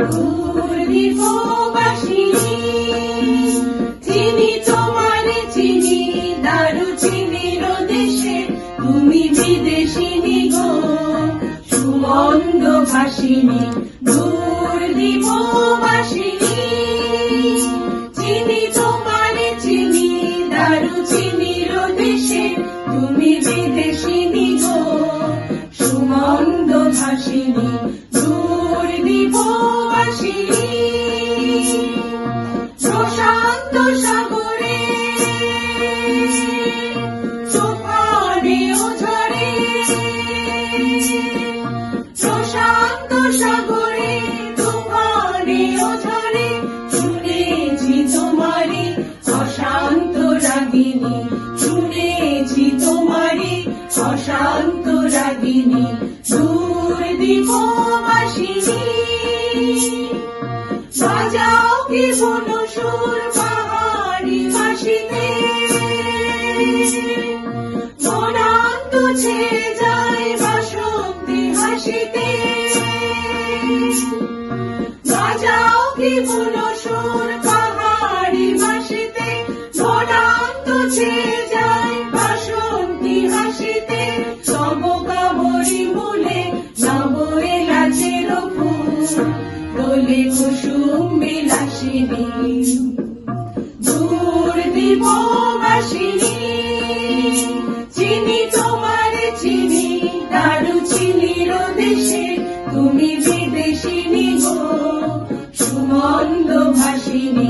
দূরদীপবাসিনী চিনি তোমারে চিনি দারুচিনির দেশে তুমি বিদেশিনী গো সুমন্দ ভাসিনী দূরদীপবাসিনী চিনি তোমারে চিনি দারুচিনির দেশে তুমি বিদেশিনী গো সুমন্দ ভাসিনী দূরদীপবাসিনী প্রশান্ত সাগরে তুফানে ও ঝড়ে প্রশান্ত সাগরে তুফানে ও ঝড়ে শুনেছি তোমারি অশান্ত রাগিনী শুনেছি তোমারি অশান্ত রাগিনী দূরদীপবাসিনী বাজাও কি বনসুর পাহাড়ি বাসিতে বনান্ত ছেয়ে যায় বাসন্তী হাসিতে বাজাও কি বনসুর পাহাড়ি বাসিতে বনান্ত ছেয়ে যায় বাসন্তী হাসিতে সব কাবরি মূলে নবয়ে লাচের ফুল দোলে কুসুম বিলাসিনী দূরদীপবাসিনী চিনি তোমারে চিনি দারুচিনির দেশে তুমি বিদেশিনী গো সুমন্দ ভাসিনী